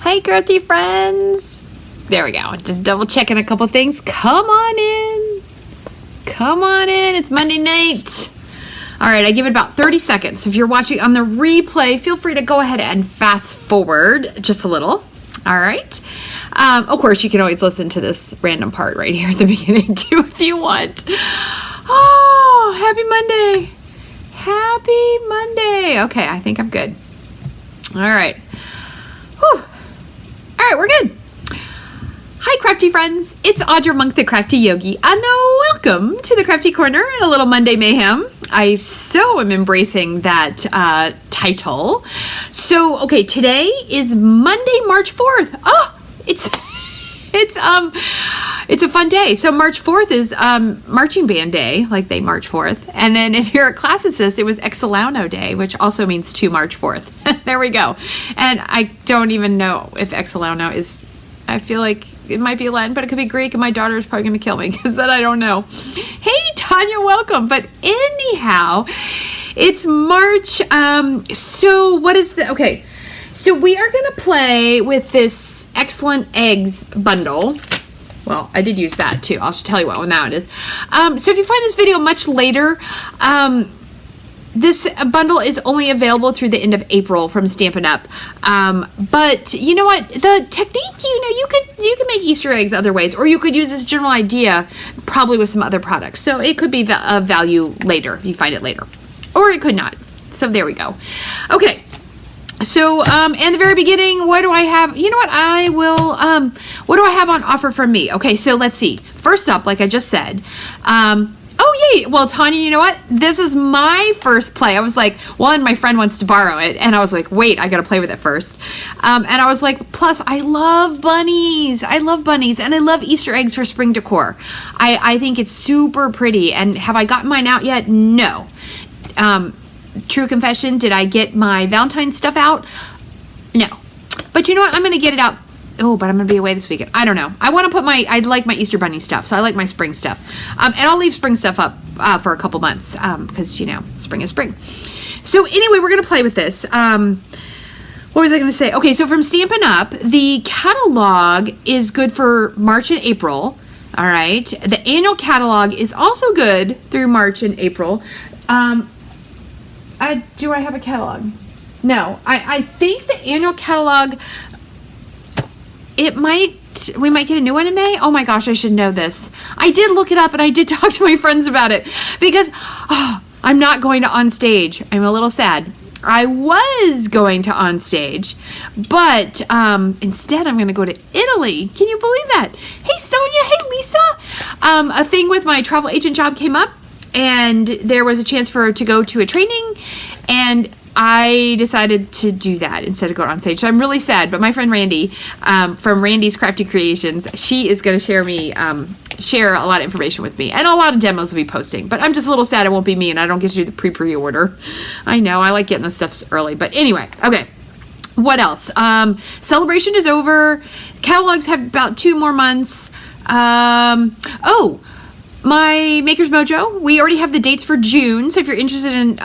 Hi, crafty friends. There we go. Just double checking a couple things. Come on in. Come on in. It's Monday night. All right, I give it about 30 seconds. If you're watching on the replay, feel free to go ahead and fast forward just a little. All right. Of course, you can always listen to this random part right here at the beginning too if you want. Oh, happy Monday. Happy Monday. Okay, I think I'm good. All right. Whew. All right, we're good. Hi, crafty friends. It's Audra Monk, the Crafty Yogi, and welcome to the Crafty Corner, a little Monday mayhem. I so am embracing that title. So, okay, today is Monday, March 4th. Oh, it's a fun day. So March 4th is marching band day, like they March 4th. And then if you're a classicist, it was Exilauno Day, which also means to March 4th. There we go. And I don't even know if Exilauno is, I feel like it might be Latin, but it could be Greek, and my daughter is probably going to kill me because then I don't know. Hey, Tanya, welcome. But anyhow, it's March. So what is the, okay. So we are going to play with this Excellent Eggs bundle. Well, I did use that too. I'll just tell you what one that is. So if you find this video much later, this bundle is only available through the end of April from Stampin' Up. But you know what? The technique, you could make Easter eggs other ways, or you could use this general idea probably with some other products. So it could be of value later if you find it later, or it could not. So there we go. Okay. So, in the very beginning, what do I have? You know what? I will, what do I have on offer from me? Okay, so let's see. First up, like I just said, oh, yay. Well, Tanya, you know what? This was my first play. I was like, one, my friend wants to borrow it. And I was like, wait, I got to play with it first. And I was like, plus, I love bunnies. I love bunnies. And I love Easter eggs for spring decor. I think it's super pretty. And have I gotten mine out yet? No. True confession, did I get my Valentine's stuff out? No. But you know what? I'm going to get it out. Oh, but I'm going to be away this weekend. I don't know. I want to put I like my Easter bunny stuff, so I like my spring stuff. And I'll leave spring stuff up for a couple months because, spring is spring. So anyway, we're going to play with this. What was I going to say? Okay, so from Stampin' Up, the catalog is good for March and April. All right. The annual catalog is also good through March and April. Do I have a catalog? No. I think the annual catalog, we might get a new one in May. Oh my gosh, I should know this. I did look it up and I did talk to my friends about it because I'm not going to On Stage. I'm a little sad. I was going to On Stage, but instead I'm going to go to Italy. Can you believe that? Hey, Sonia. Hey, Lisa. A thing with my travel agent job came up, and there was a chance to go to a training, and I decided to do that instead of going on stage. So I'm really sad, but my friend Randy from Randy's Crafty Creations, she is going to share a lot of information with me, and a lot of demos will be posting. But I'm just a little sad it won't be me, and I don't get to do the pre-order. I know, I like getting this stuff early, but anyway, okay. What else? Celebration is over. Catalogs have about 2 more months. My Maker's Mojo, we already have the dates for June, so if you're interested in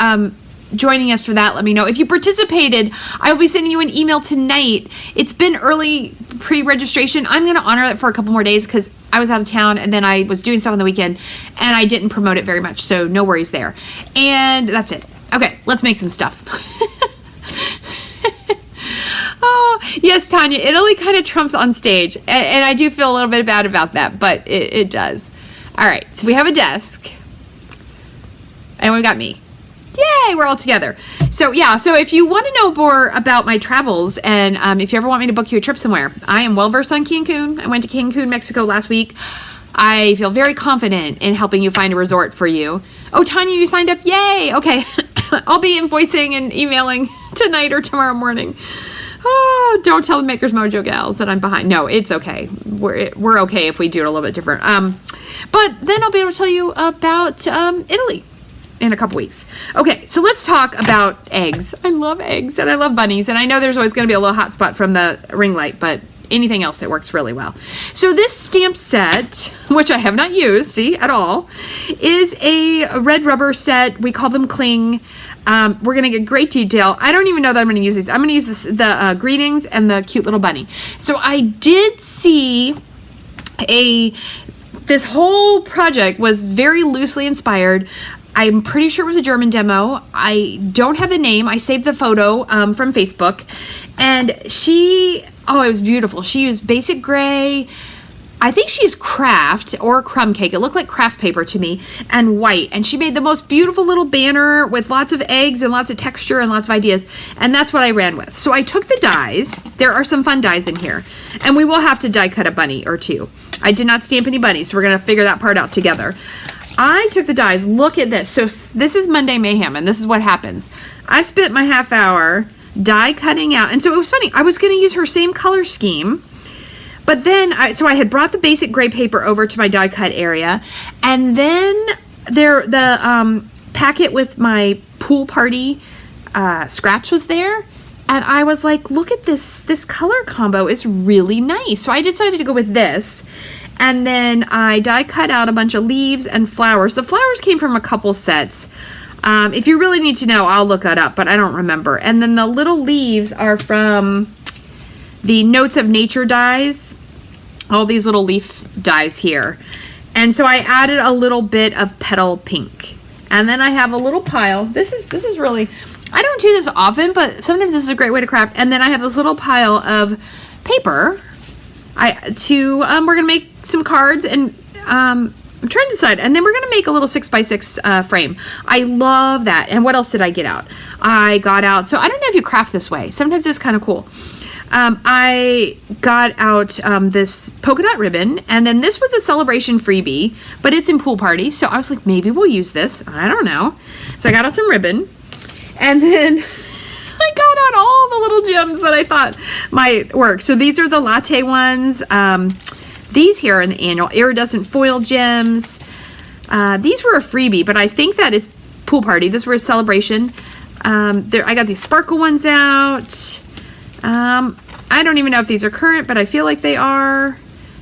joining us for that, let me know. If you participated, I will be sending you an email tonight. It's been early pre-registration. I'm going to honor it for a couple more days because I was out of town, and then I was doing stuff on the weekend, and I didn't promote it very much, so no worries there. And that's it. Okay, let's make some stuff. Oh, yes, Tanya, Italy kind of trumps On Stage, and I do feel a little bit bad about that, but it does. All right, so we have a desk, and we've got me. Yay, we're all together. So yeah, so if you want to know more about my travels, and if you ever want me to book you a trip somewhere, I am well versed on Cancun. I went to Cancun, Mexico last week. I feel very confident in helping you find a resort for you. Oh, Tanya, you signed up? Yay, okay. I'll be invoicing and emailing tonight or tomorrow morning. Oh, don't tell the Maker's Mojo gals that I'm behind. No, it's okay. We're okay if we do it a little bit different. But then I'll be able to tell you about Italy in a couple weeks. Okay, so let's talk about eggs. I love eggs and I love bunnies, and I know there's always going to be a little hot spot from the ring light, but anything else that works really well. So this stamp set, which I have not used, see, at all, is a red rubber set. We call them cling. We're going to get great detail. I don't even know that I'm going to use these. I'm going to use the greetings and the cute little bunny. So I did see this whole project was very loosely inspired. I'm pretty sure it was a German demo. I don't have the name. I saved the photo from Facebook. And it was beautiful. She used basic gray. I think she used craft or crumb cake. It looked like craft paper to me, and white. And she made the most beautiful little banner with lots of eggs and lots of texture and lots of ideas. And that's what I ran with. So I took the dies. There are some fun dies in here. And we will have to die cut a bunny or two. I did not stamp any bunnies, so we're going to figure that part out together. I took the dies. Look at this. So this is Monday Mayhem, and this is what happens. I spent my half hour die cutting out. And so it was funny. I was going to use her same color scheme. But then, I had brought the basic gray paper over to my die cut area, and then the packet with my pool party scraps was there, and I was like, look at this color combo is really nice. So I decided to go with this, and then I die cut out a bunch of leaves and flowers. The flowers came from a couple sets. If you really need to know, I'll look that up, but I don't remember. And then the little leaves are from the Notes of Nature dies, all these little leaf dies here. And so I added a little bit of petal pink. And then I have a little pile. This is really, I don't do this often, but sometimes this is a great way to craft. And then I have this little pile of paper. We're gonna make some cards, and I'm trying to decide. And then we're gonna make a little 6x6 frame. I love that. And what else did I get out? I got out, so I don't know if you craft this way. Sometimes it's kind of cool. I got out this polka dot ribbon, and then this was a celebration freebie, but it's in pool party, so I was like, maybe we'll use this. I don't know. So I got out some ribbon, and then I got out all the little gems that I thought might work. So these are the latte ones. These here are the annual iridescent foil gems. These were a freebie, but I think that is pool party. This was a celebration. I got these sparkle ones out. I don't even know if these are current, but I feel like they are.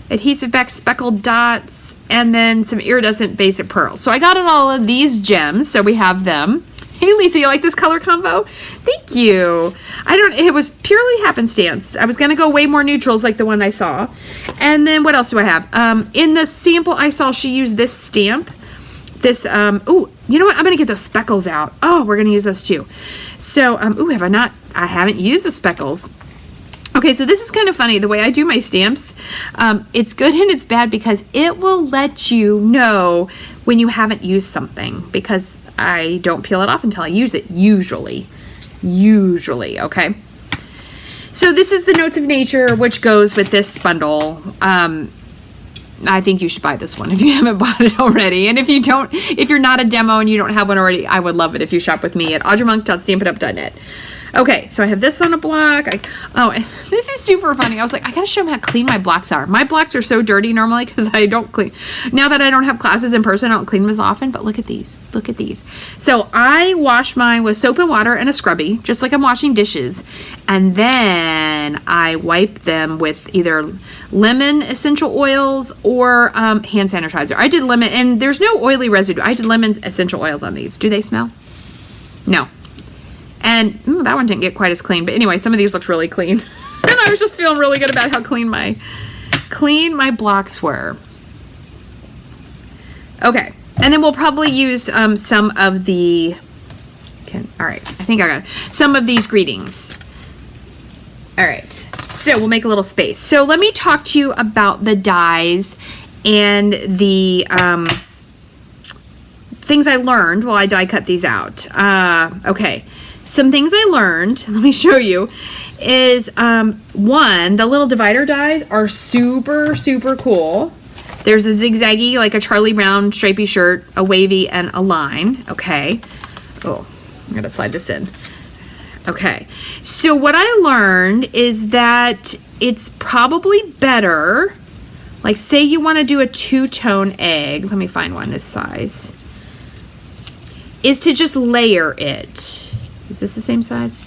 Adhesive back speckled dots, and then some iridescent basic pearls. So I got in all of these gems, so we have them. Hey Lisa, you like this color combo? Thank you. It was purely happenstance. I was gonna go way more neutrals like the one I saw. And then what else do I have? In the sample I saw, she used this stamp. This, oh, you know what? I'm gonna get those speckles out. Oh, we're gonna use those too. So, I haven't used the speckles. Okay, so this is kind of funny, the way I do my stamps. It's good and it's bad because it will let you know when you haven't used something, because I don't peel it off until I use it, usually, okay? So this is the Notes of Nature, which goes with this bundle. I think you should buy this one if you haven't bought it already. And if you're not a demo and you don't have one already, I would love it if you shop with me at audreymonk.stampitup.net. Okay, so I have this on a block. This is super funny. I was like, I gotta show them how clean my blocks are. My blocks are so dirty normally because I don't clean. Now that I don't have classes in person, I don't clean them as often, but look at these. Look at these. So I wash mine with soap and water and a scrubby, just like I'm washing dishes. And then I wipe them with either lemon essential oils or hand sanitizer. I did lemon, and there's no oily residue. I did lemon essential oils on these. Do they smell? No. And that one didn't get quite as clean, but anyway, some of these looked really clean. And I was just feeling really good about how clean my blocks were. Okay, and then we'll probably use some of the, all right, I think I got it. Some of these greetings. All right, so we'll make a little space. So let me talk to you about the dies and the things I learned while I die cut these out. Okay. Some things I learned, let me show you, is one, the little divider dies are super, super cool. There's a zigzaggy, like a Charlie Brown stripy shirt, a wavy, and a line. Okay. Oh, I'm gonna slide this in. Okay. So what I learned is that it's probably better, like say you want to do a two-tone egg. Let me find one this size. Is to just layer it. Is this the same size?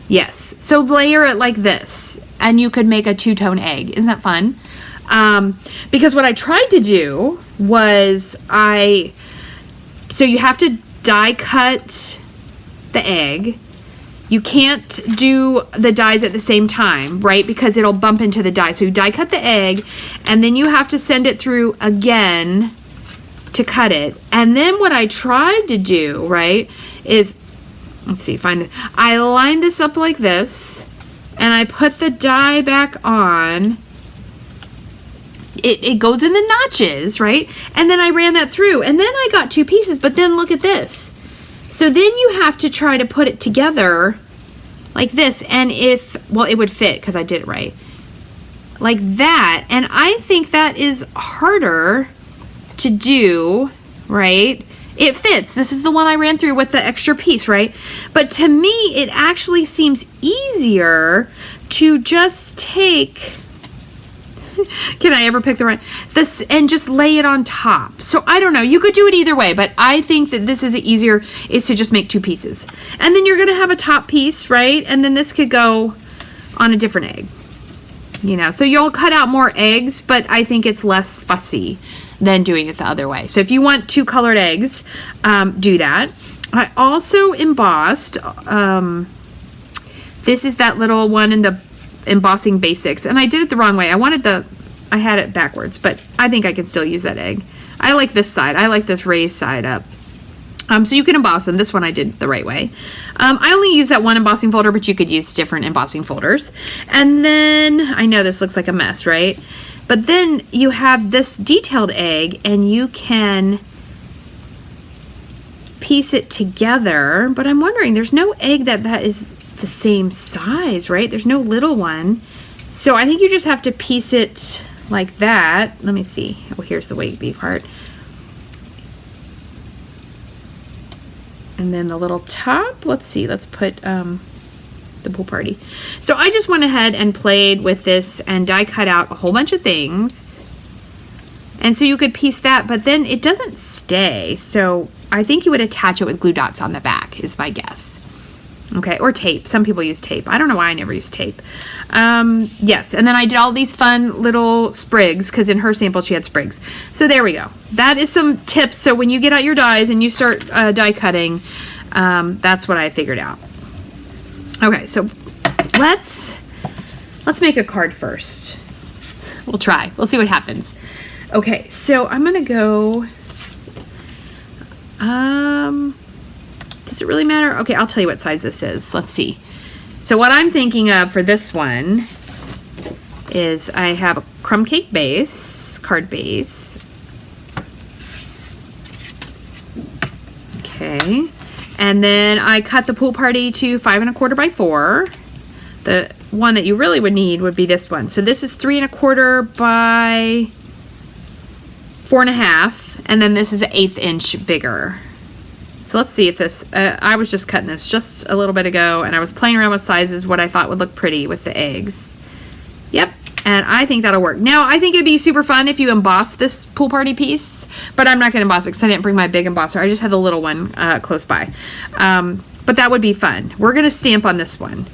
Yes. So layer it like this, and you could make a two-tone egg. Isn't that fun? Because what I tried to do was so you have to die cut the egg. You can't do the dies at the same time, right? Because it'll bump into the die. So you die cut the egg, and then you have to send it through again to cut it. And then what I tried to do, right, is, let's see, find it. I lined this up like this, and I put the die back on. It goes in the notches, right? And then I ran that through, and then I got 2 pieces, but then look at this. So then you have to try to put it together like this, and well, it would fit because I did it right. Like that, and I think that is harder to do, right? It fits. This is the one I ran through with the extra piece, right? But to me, it actually seems easier to just take... Can I ever pick the right this and just lay it on top? So I don't know, you could do it either way, but I think that this is easier is to just make 2 pieces, and then you're gonna have a top piece, right? And then this could go on a different egg, you know, so you'll cut out more eggs, but I think it's less fussy than doing it the other way. So if you want 2 colored eggs, do that. I also embossed, this is that little one in the embossing basics, and I did it the wrong way. I had it backwards, but I think I can still use that egg. I like this side. I like this raised side up. So you can emboss them. This one I did the right way. I only use that one embossing folder, but you could use different embossing folders. And then, I know this looks like a mess, right? But then you have this detailed egg, and you can piece it together, but I'm wondering, there's no egg that is the same size, right? There's no little one. So I think you just have to piece it like that. Let me see. Oh, here's the wavy part. And then the little top, let's see, let's put the pool party. So I just went ahead and played with this and die cut out a whole bunch of things. And so you could piece that, but then it doesn't stay. So I think you would attach it with glue dots on the back is my guess. Okay, or tape. Some people use tape. I don't know why I never use tape. Yes, and then I did all these fun little sprigs, because in her sample she had sprigs. So there we go. That is some tips. So when you get out your dies and you start die cutting, that's what I figured out. Okay, so let's make a card first. We'll try. We'll see what happens. Okay, so I'm gonna go. Does it really matter? Okay, I'll tell you what size this is. Let's see. So what I'm thinking of for this one is I have a crumb cake base, card base. Okay. And then I cut the pool party to 5 1/4 by 4. The one that you really would need would be this one. So this is 3 1/4 by 4 1/2, and then this is an 1/8 inch bigger. So let's see if this, I was just cutting this just a little bit ago, and I was playing around with sizes, what I thought would look pretty with the eggs. Yep, and I think that'll work. Now, I think it'd be super fun if you emboss this pool party piece, but I'm not gonna emboss it because I didn't bring my big embosser. I just have the little one close by. But that would be fun. We're gonna stamp on this one.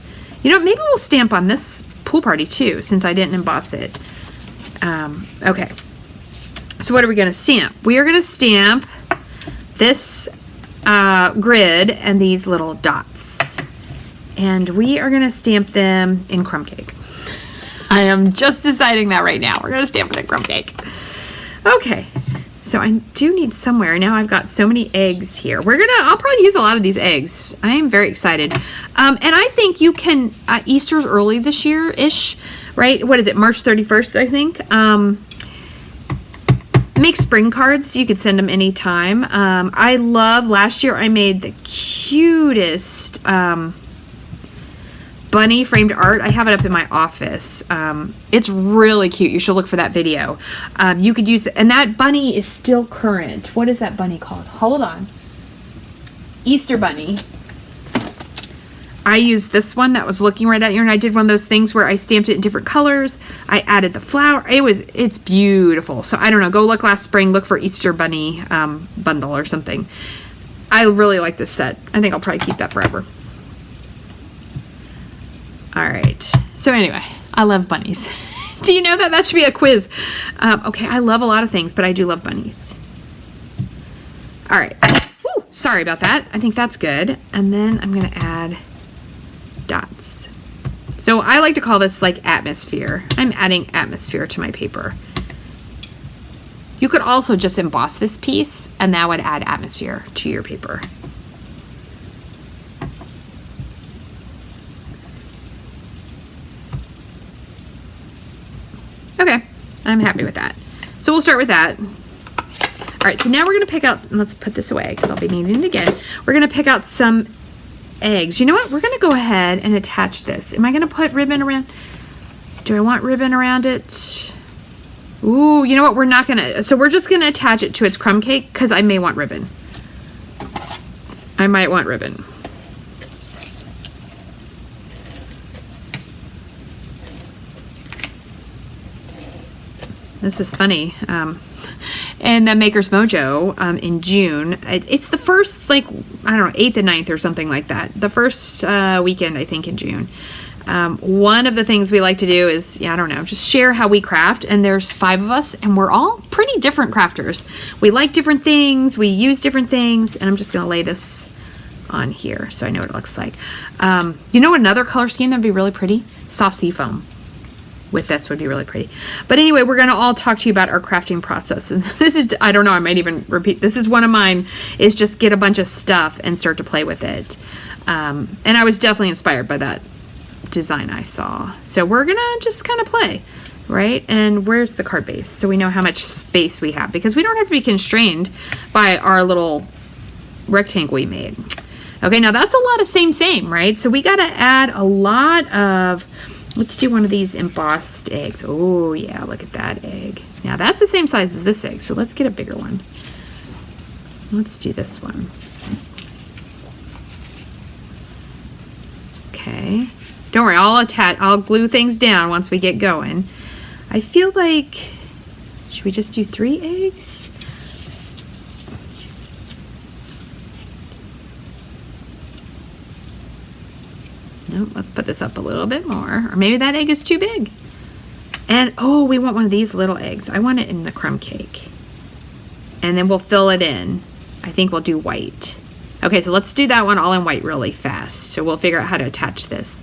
You know, maybe we'll stamp on this pool party too, since I didn't emboss it. Okay, so what are we gonna stamp? We are gonna stamp this grid and these little dots, and we are gonna stamp them in crumb cake. I am just deciding that right now. We're gonna stamp it in crumb cake. Okay, so I do need somewhere. Now I've got so many eggs here. I'll probably use a lot of these eggs. I am very excited. And I think you can, Easter's early this year-ish, right? What is it, March 31st, I think? Make spring cards. You could send them anytime. I love, last year I made the cutest bunny framed art. I have it up in my office. It's really cute. You should look for that video. You could use and that bunny is still current. What is that bunny called? Hold on. Easter bunny. I used this one that was looking right at you, and I did one of those things where I stamped it in different colors. I added the flower. It's beautiful. So I don't know, go look last spring, look for Easter bunny bundle or something. I really like this set. I think I'll probably keep that forever. All right, so anyway, I love bunnies. Do you know that? That should be a quiz. Okay, I love a lot of things, but I do love bunnies. All right, woo, sorry about that. I think that's good. And then I'm going to add dots. So I like to call this like atmosphere. I'm adding atmosphere to my paper. You could also just emboss this piece and that would add atmosphere to your paper. Okay, I'm happy with that. So we'll start with that. All right, so now we're gonna pick out, and let's put this away because I'll be needing it again. We're gonna pick out some eggs. You know what? We're gonna go ahead and attach this. Am I gonna put ribbon around? Do I want ribbon around it? Ooh, you know what? We're not gonna, so we're just gonna attach it to its crumb cake because I may want ribbon. I might want ribbon. This is funny. And the Maker's Mojo in June. It's the first, like, I don't know, 8th and 9th or something like that. The first weekend, I think, in June. One of the things we like to do is, I don't know, just share how we craft. And there's 5 of us, and we're all pretty different crafters. We like different things. We use different things. And I'm just going to lay this on here so I know what it looks like. You know another color scheme that would be really pretty? Soft sea foam. With this would be really pretty. But anyway, we're going to all talk to you about our crafting process. And this is, I don't know, I might even repeat. This is one of mine, is just get a bunch of stuff and start to play with it. And I was definitely inspired by that design I saw. So we're going to just kind of play, right? And where's the card base? So we know how much space we have, because we don't have to be constrained by our little rectangle we made. Okay, now that's a lot of same, right? So we got to add a lot of, let's do one of these embossed eggs. Oh yeah, look at that egg. Now that's the same size as this egg, so let's get a bigger one. Let's do this one. Okay. Don't worry, I'll glue things down once we get going. I feel like, should we just do 3 eggs? Nope, let's put this up a little bit more. Or maybe that egg is too big. And, oh, we want one of these little eggs. I want it in the crumb cake. And then we'll fill it in. I think we'll do white. Okay, so let's do that one all in white really fast. So we'll figure out how to attach this.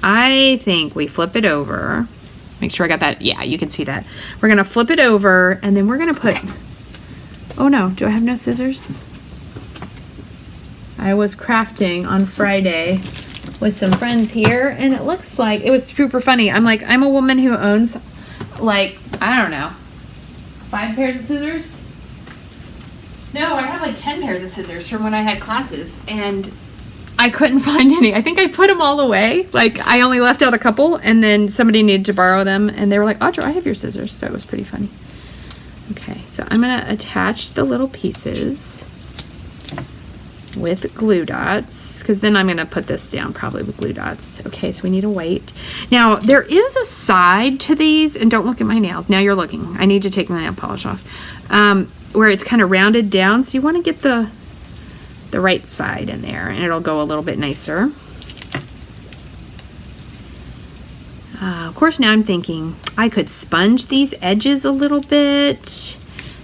I think we flip it over. Make sure I got that. Yeah, you can see that. We're going to flip it over, and then we're going to put, oh no, do I have no scissors? I was crafting on Friday with some friends here, and it looks like, it was super funny. I'm like, I'm a woman who owns, like, I don't know, 5 pairs of scissors? No, I have like 10 pairs of scissors from when I had classes, and I couldn't find any. I think I put them all away. Like, I only left out a couple, and then somebody needed to borrow them, and they were like, Audra, I have your scissors, so it was pretty funny. Okay, so I'm gonna attach the little pieces with glue dots, because then I'm going to put this down probably with glue dots. Okay, so we need a white. Now, there is a side to these, and don't look at my nails. Now you're looking. I need to take my nail polish off. Where it's kind of rounded down, so you want to get the right side in there, and it'll go a little bit nicer. Of course, now I'm thinking I could sponge these edges a little bit.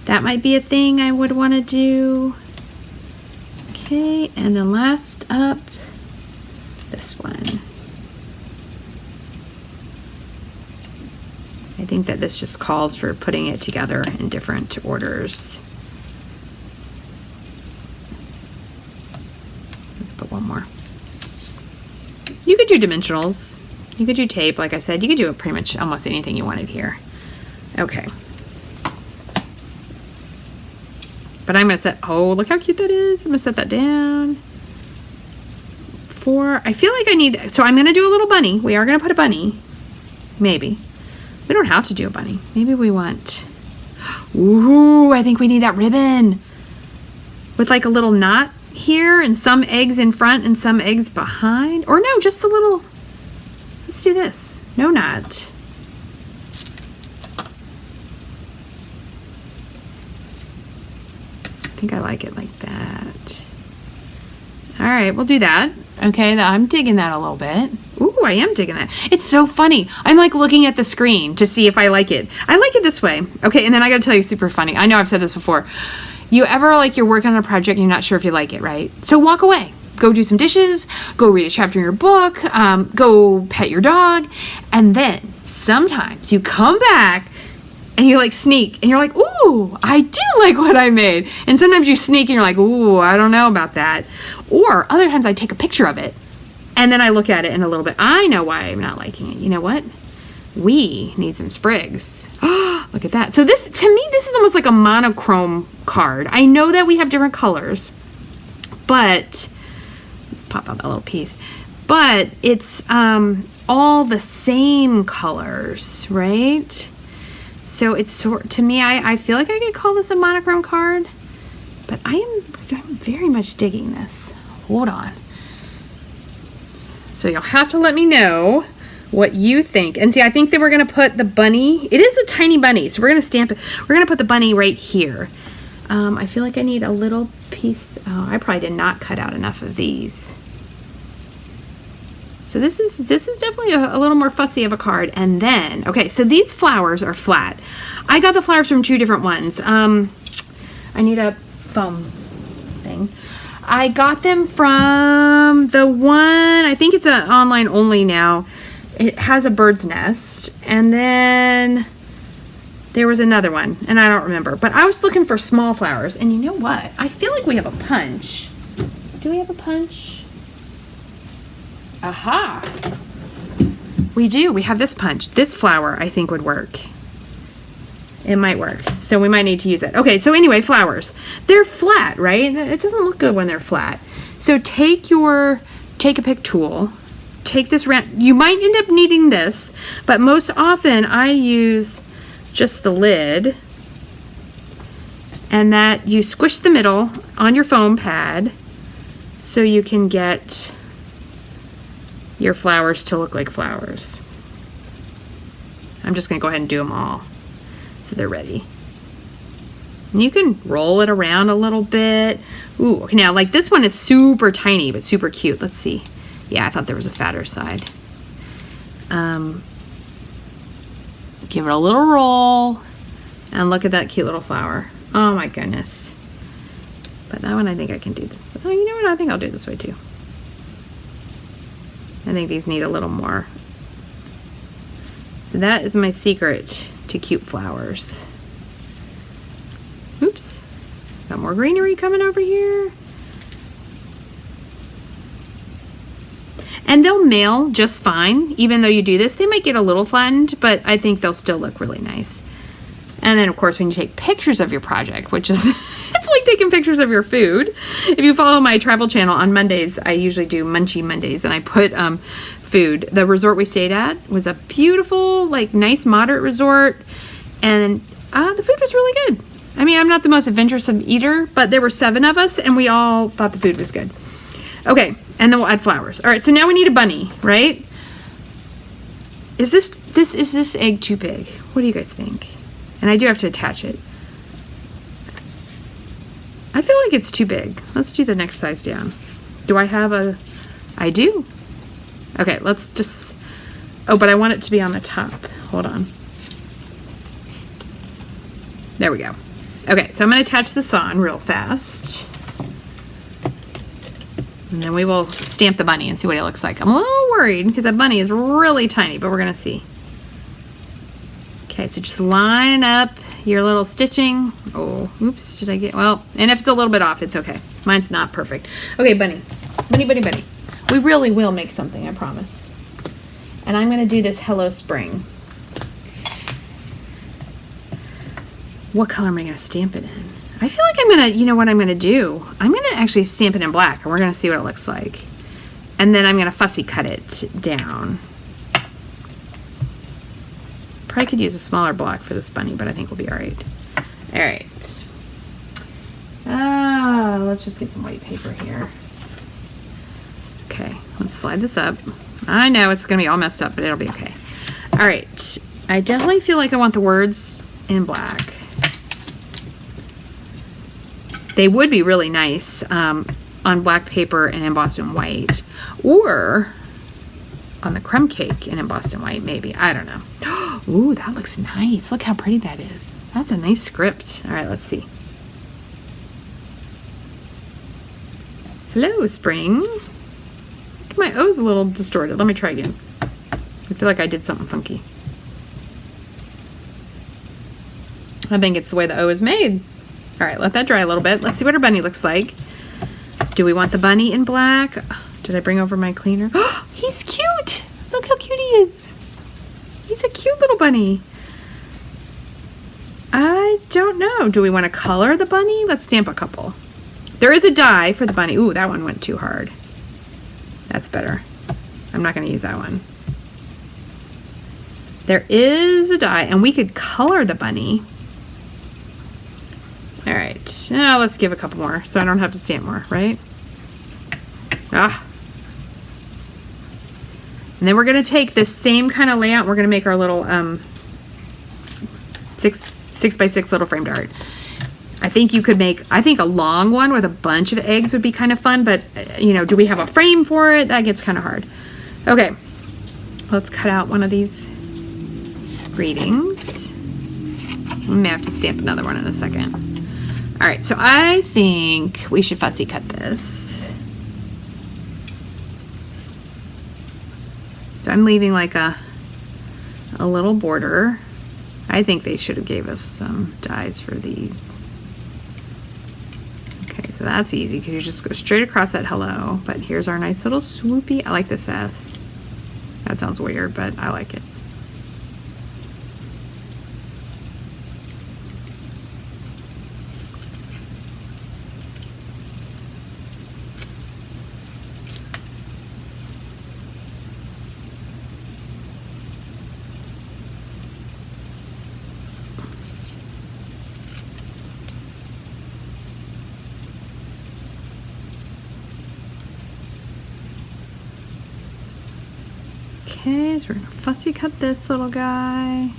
That might be a thing I would want to do. Okay, and then last up, this one. I think that this just calls for putting it together in different orders. Let's put one more. You could do dimensionals. You could do tape, like I said. You could do pretty much almost anything you wanted here. Okay. But I'm going to set, oh, look how cute that is. I'm going to set that down. I feel like I need, so I'm going to do a little bunny. We are going to put a bunny. Maybe. We don't have to do a bunny. Maybe we want, ooh, I think we need that ribbon. With like a little knot here and some eggs in front and some eggs behind. Or no, just a little, let's do this. No knot. I think I like it like that. All right, we'll do that. Okay, I'm digging that a little bit. Ooh, I am digging that. It's so funny. I'm like looking at the screen to see if I like it. I like it this way. Okay, and then I gotta tell you, super funny. I know I've said this before. You ever, like, you're working on a project and you're not sure if you like it, right? So walk away. Go do some dishes, go read a chapter in your book, go pet your dog, and then sometimes you come back and you like sneak and you're like, ooh, I do like what I made. And sometimes you sneak and you're like, ooh, I don't know about that. Or other times I take a picture of it and then I look at it in a little bit. I know why I'm not liking it. You know what? We need some sprigs. Look at that. So this, to me, this is almost like a monochrome card. I know that we have different colors, but let's pop out that little piece. But it's all the same colors, right? So it's to me, I feel like I could call this a monochrome card, but I'm very much digging this. Hold on. So you'll have to let me know what you think. And see, I think that we're going to put the bunny, it is a tiny bunny, so we're going to stamp it. We're going to put the bunny right here. I feel like I need a little piece. Oh, I probably did not cut out enough of these. So this is definitely a little more fussy of a card. And then, okay, so these flowers are flat. I got the flowers from two different ones. I need a foam thing. I got them from the one, I think it's an online only now. It has a bird's nest. And then there was another one, and I don't remember. But I was looking for small flowers. And you know what? I feel like we have a punch. Do we have a punch? Aha! We do. We have this punch. This flower, I think, would work. It might work. So we might need to use it. Okay, so anyway, flowers. They're flat, right? It doesn't look good when they're flat. So take a pick tool. Take this round. You might end up needing this, but most often I use just the lid, and that you squish the middle on your foam pad so you can get your flowers to look like flowers. I'm just gonna go ahead and do them all so they're ready. And you can roll it around a little bit. Ooh, okay, now like this one is super tiny but super cute. Let's see. Yeah, I thought there was a fatter side. Give it a little roll, and look at that cute little flower. Oh my goodness. But that one, I think I can do this. Oh, you know what? I think I'll do it this way too. I think these need a little more. So that is my secret to cute flowers. Oops. Got more greenery coming over here. And they'll mail just fine, even though you do this. They might get a little flattened, but I think they'll still look really nice. And then, of course, when you take pictures of your project, which is, it's like taking pictures of your food. If you follow my travel channel on Mondays, I usually do Munchie Mondays, and I put food. The resort we stayed at was a beautiful, like, nice, moderate resort, and the food was really good. I mean, I'm not the most adventuresome eater, but there were 7 of us, and we all thought the food was good. Okay. And then we'll add flowers. All right, so now we need a bunny, right? Is this egg too big? What do you guys think? And I do have to attach it. I feel like it's too big. Let's do the next size down. Do I have a... I do. Okay, let's just... Oh, but I want it to be on the top. Hold on. There we go. Okay, so I'm going to attach this on real fast. And then we will stamp the bunny and see what it looks like. I'm a little worried because that bunny is really tiny, but we're going to see. Okay, so just line up your little stitching. Oh, oops, did I get... Well, and if it's a little bit off, it's okay. Mine's not perfect. Okay, bunny. Bunny, bunny, bunny. We really will make something, I promise. And I'm going to do this Hello Spring. What color am I going to stamp it in? I feel like I'm going to, you know what I'm going to do? I'm going to actually stamp it in black, and we're going to see what it looks like. And then I'm going to fussy cut it down. Probably could use a smaller block for this bunny, but I think we'll be all right. All right. Let's just get some white paper here. Okay, let's slide this up. I know it's going to be all messed up, but it'll be okay. All right. I definitely feel like I want the words in black. They would be really nice on black paper and embossed in white, or on the crumb cake and embossed in white, maybe. I don't know. Ooh, that looks nice. Look how pretty that is. That's a nice script. All right, let's see. Hello, spring. My O's a little distorted. Let me try again. I feel like I did something funky. I think it's the way the O is made. All right, let that dry a little bit. Let's see what our bunny looks like. Do we want the bunny in black? Did I bring over my cleaner? Oh, he's cute. Look how cute he is. He's a cute little bunny. I don't know. Do we want to color the bunny? Let's stamp a couple. There is a die for the bunny. Ooh, that one went too hard. That's better. I'm not going to use that one. There is a die, and we could color the bunny. All right. Now let's give a couple more so I don't have to stamp more, right? Ah. And then we're going to take this same kind of layout. We're going to make our little 6x6 little framed art. I think you could make, I think a long one with a bunch of eggs would be kind of fun, but you know, do we have a frame for it? That gets kind of hard. Okay, let's cut out one of these greetings. I may have to stamp another one in a second. All right, so I think we should fussy cut this. So I'm leaving like a little border. I think they should have gave us some dies for these. Okay, so that's easy because you just go straight across that hello. But here's our nice little swoopy. I like this S. That sounds weird, but I like it. Okay, so we're gonna fussy cut this little guy.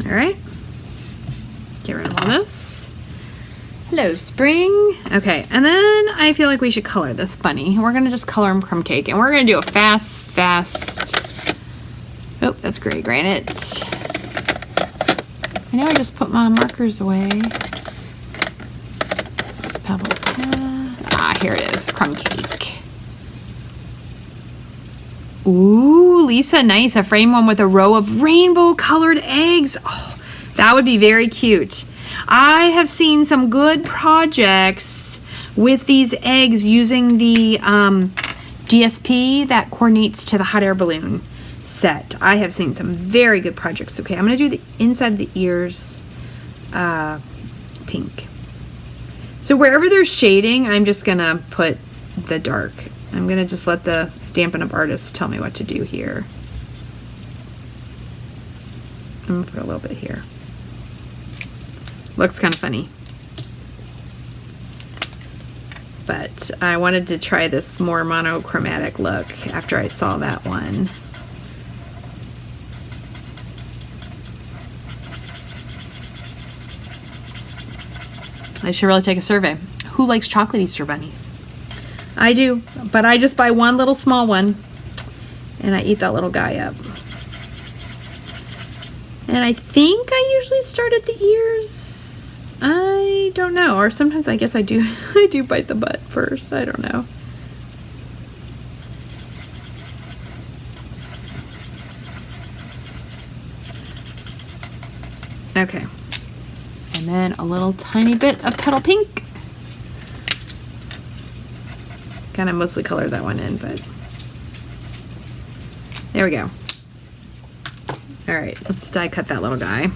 All right, get rid of all this. Hello, spring. Okay, and then I feel like we should color this bunny. We're gonna just color him crumb cake, and we're gonna do a fast. Oh, that's gray granite. I know I just put my markers away. Pebble pen. Ah, here it is, crumb cake. Ooh, Lisa, nice. A frame one with a row of rainbow colored eggs. Oh, that would be very cute. I have seen some good projects with these eggs using the DSP that coordinates to the hot air balloon set. I have seen some very good projects. Okay, I'm going to do the inside of the ears pink. So wherever there's shading, I'm just going to put the dark. I'm going to just let the Stampin' Up! Artist tell me what to do here. I'm going to put a little bit here. Looks kind of funny. But I wanted to try this more monochromatic look after I saw that one. I should really take a survey. Who likes chocolate Easter bunnies? I do, but I just buy one little small one and I eat that little guy up. And I think I usually start at the ears. I don't know, or sometimes I guess I do I do bite the butt first. I don't know. Okay. And then a little tiny bit of petal pink. Kind of mostly colored that one in, but there we go. All right, let's die cut that little guy.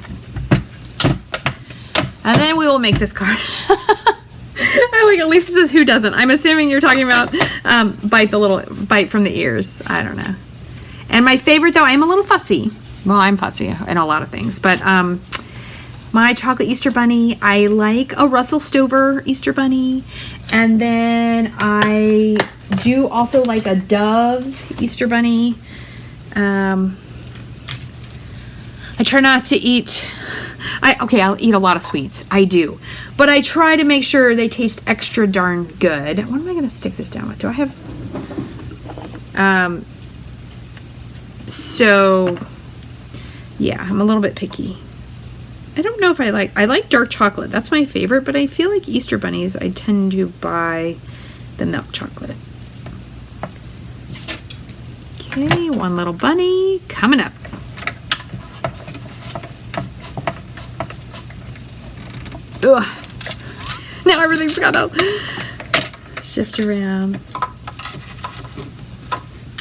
And then we will make this card. I like, at least it says who doesn't. I'm assuming you're talking about bite from the ears. I don't know. And my favorite though, I'm a little fussy. Well, I'm fussy in a lot of things, but my chocolate Easter bunny, I like a Russell Stover Easter bunny. And then I do also like a Dove Easter bunny. I try not to eat, I'll eat a lot of sweets. I do. But I try to make sure they taste extra darn good. What am I going to stick this down with? Do I have, So yeah, I'm a little bit picky. I don't know if I like dark chocolate. That's my favorite, but I feel like Easter bunnies, I tend to buy the milk chocolate. Okay, one little bunny coming up. Ugh. Now everything's gotta shift around.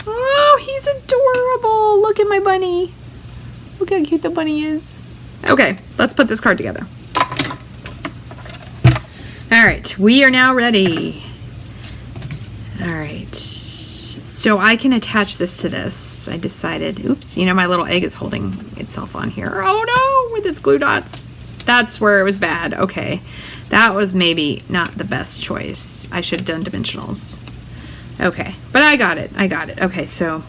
Oh, he's adorable. Look at my bunny. Look how cute the bunny is. Okay, let's put this card together. All right, we are now ready. All right, so I can attach this to this. I decided, oops, you know, my little egg is holding itself on here. Oh no, with its glue dots. That's where it was bad. Okay, that was maybe not the best choice. I should have done dimensionals. Okay, but I got it. Okay, so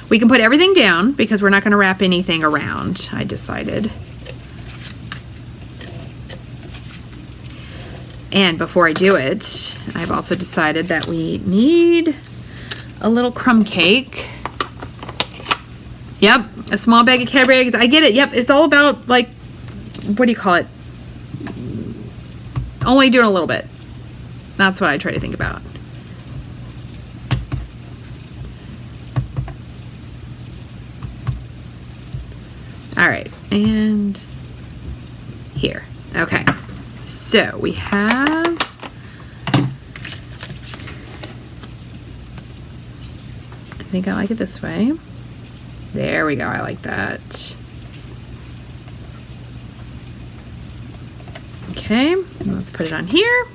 we can put everything down because we're not going to wrap anything around, I decided. And before I do it, I've also decided that we need a little crumb cake. Yep, a small bag of Cadbury eggs. I get it. Yep, it's all about, like, what do you call it? Only doing a little bit. That's what I try to think about. All right, and here. Okay, so we have I think I like it this way. There we go. I like that. Okay, let's put it on here.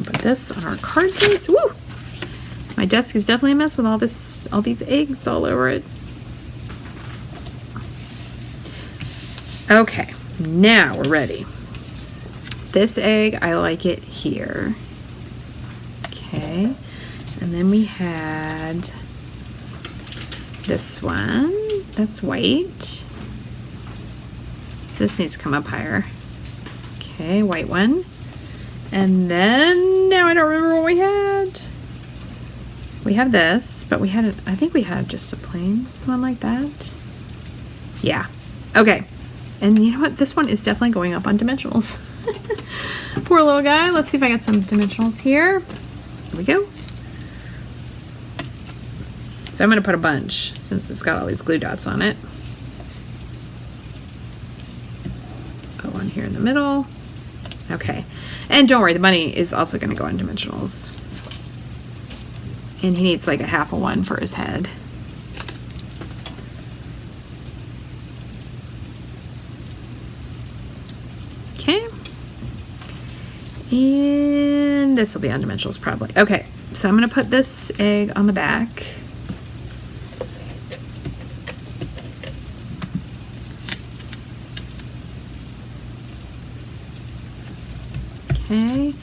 Put this on our card case. Woo! My desk is definitely a mess with all these eggs all over it. Okay, now we're ready. This egg, I like it here. Okay. And then we had this one, that's white. So this needs to come up higher. Okay, white one. And then, now I don't remember what we had. We have this, but we had, I think we had just a plain one like that. Yeah, okay. And you know what, this one is definitely going up on dimensionals. Poor little guy. Let's see if I got some dimensionals here. Here we go. So I'm going to put a bunch since it's got all these glue dots on it. Put one here in the middle. Okay. And don't worry, the bunny is also going to go on dimensionals. And he needs like a half of one for his head. Okay. And this will be on dimensionals probably. Okay. So I'm going to put this egg on the back. Okay,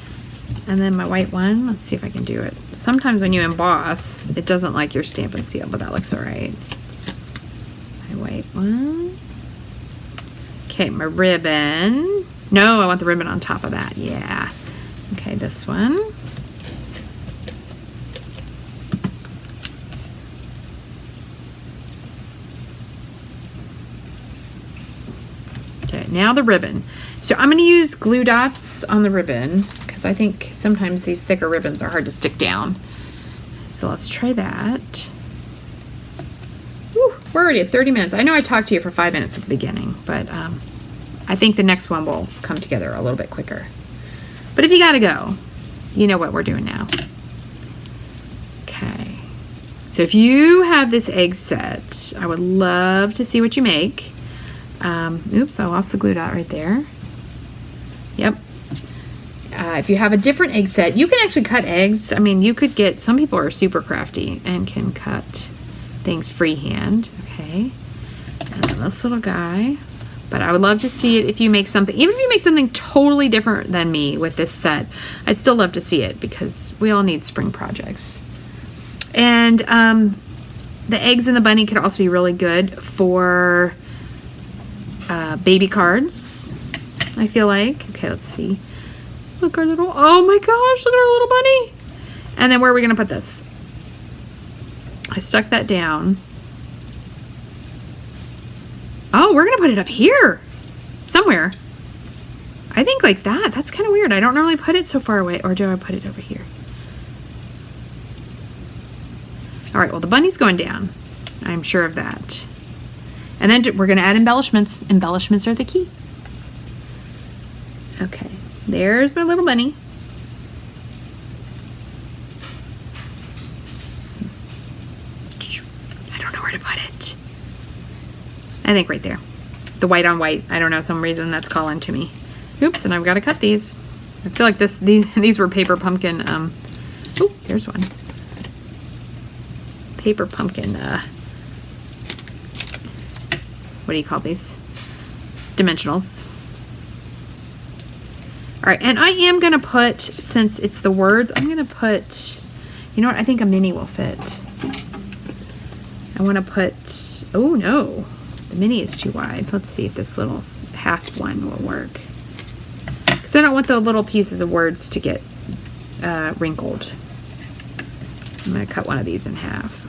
and then my white one, let's see if I can do it. Sometimes when you emboss, it doesn't like your Stampin' seal, but that looks all right. My white one. Okay, my ribbon. No, I want the ribbon on top of that, yeah. Okay, this one. Okay, now the ribbon. So I'm going to use glue dots on the ribbon because I think sometimes these thicker ribbons are hard to stick down. So let's try that. Woo, we're already at 30 minutes. I know I talked to you for 5 minutes at the beginning, but I think the next one will come together a little bit quicker. But if you gotta go, you know what we're doing now. Okay. So if you have this egg set, I would love to see what you make. Oops, I lost the glue dot right there. Yep. If you have a different egg set, you can actually cut eggs. I mean, you could get, some people are super crafty and can cut things freehand. Okay. And then this little guy. But I would love to see it if you make something, even if you make something totally different than me with this set, I'd still love to see it because we all need spring projects. And the eggs in the bunny could also be really good for baby cards. I feel like. Okay, let's see. Look, our little, oh my gosh, look at our little bunny. And then where are we gonna put this? I stuck that down. Oh, we're gonna put it up here somewhere. I think like that. That's kind of weird. I don't normally put it so far away, or do I put it over here? All right, well, the bunny's going down. I'm sure of that. And then we're gonna add embellishments. Embellishments are the key. Okay, there's my little bunny. I don't know where to put it. I think right there. The white on white. I don't know, some reason that's calling to me. Oops, and I've got to cut these. I feel like these were paper pumpkin. Oh, here's one. Paper pumpkin. What do you call these? Dimensionals. All right, and I am gonna put, since it's the words, I'm gonna put, you know what? I think a mini will fit. I want to put. Oh no, the mini is too wide. Let's see if this little half one will work. I don't want the little pieces of words to get wrinkled. I'm going to cut one of these in half.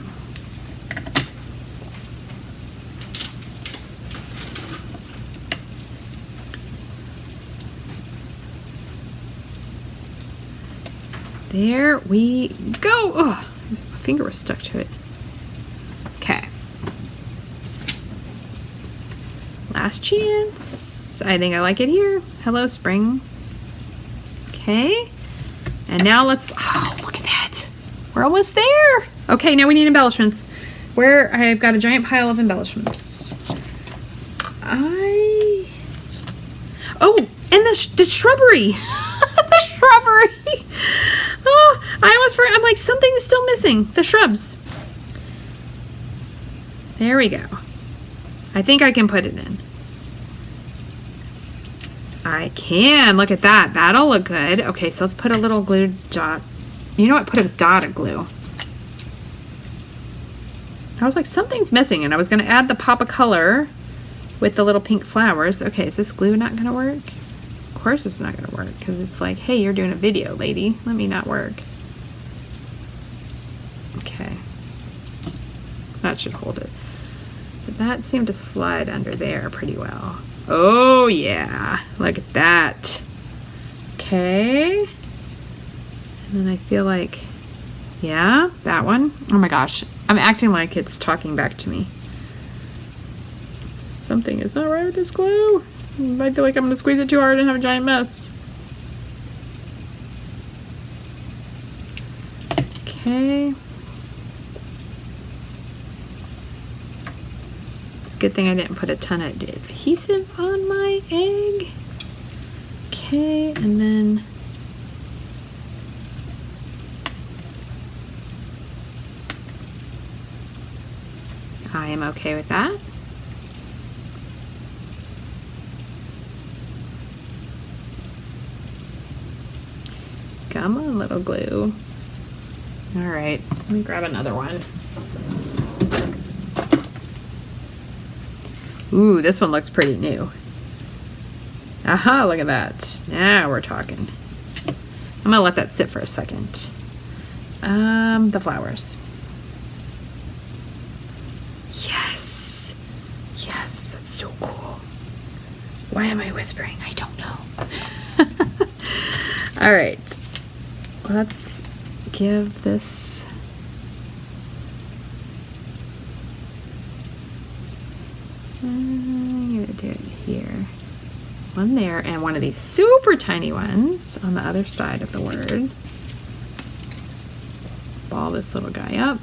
There we go. Oh, my finger was stuck to it. Okay. Last chance. I think I like it here. Hello, spring. Okay, and now let's, oh, look at that. We're almost there. Okay, now we need embellishments. Where I've got a giant pile of embellishments. Oh, and the shrubbery. The shrubbery. Oh, I almost forgot. I'm like, something is still missing. The shrubs. There we go. I think I can put it in. I can. Look at that. That'll look good. Okay, so let's put a little glue dot. You know what? Put a dot of glue. I was like, something's missing, and I was going to add the pop of color with the little pink flowers. Okay, is this glue not going to work? Of course it's not going to work, because it's like, hey, you're doing a video, lady. Let me not work. Okay. That should hold it. But that seemed to slide under there pretty well. Oh yeah, look at that. Okay. And then I feel like, yeah, that one. Oh my gosh, I'm acting like it's talking back to me. Something is not right with this glue. I feel like I'm gonna squeeze it too hard and have a giant mess. Okay. Good thing I didn't put a ton of adhesive on my egg. Okay, and then I am okay with that. Come on, little glue. All right, let me grab another one. Ooh, this one looks pretty new. Aha, look at that. Now we're talking. I'm gonna let that sit for a second. The flowers. Yes. Yes, that's so cool. Why am I whispering? I don't know. All right. Let's give this. I'm gonna do it here. One there, and one of these super tiny ones on the other side of the word. Ball this little guy up.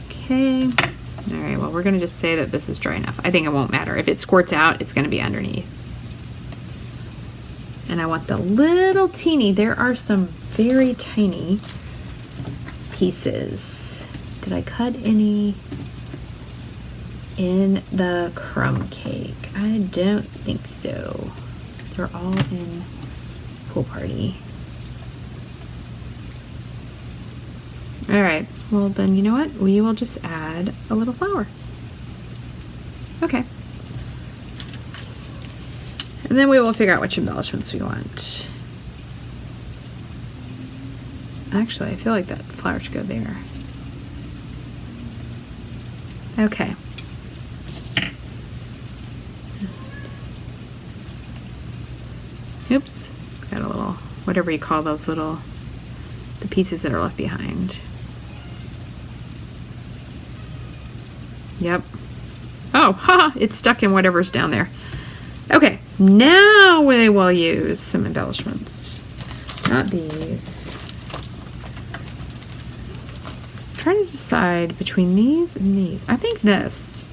Okay. All right, well, we're gonna just say that this is dry enough. I think it won't matter. If it squirts out, it's gonna be underneath. And I want the little teeny, there are some very tiny pieces. Did I cut any in the crumb cake? I don't think so. They're all in Pool Party. All right, well then, you know what? We will just add a little flower. Okay. And then we will figure out which embellishments we want. Actually, I feel like that flower should go there. Okay. Oops, got a little, whatever you call those little, the pieces that are left behind. Yep. Oh, haha, it's stuck in whatever's down there. Okay, now we will use some embellishments. Not these. I'm trying to decide between these and these. I think this.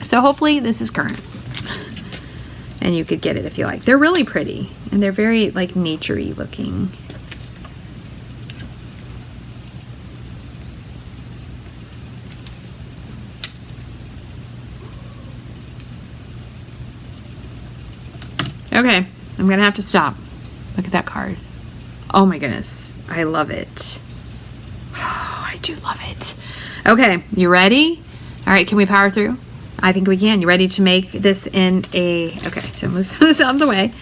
So hopefully this is current. And you could get it if you like. They're really pretty. And they're very like nature-y looking. Okay, I'm gonna have to stop. Look at that card. Oh my goodness, I love it. Oh, I do love it. Okay, you ready? All right, can we power through? I think we can. You ready to make this in a, okay, so move some of this out of the way.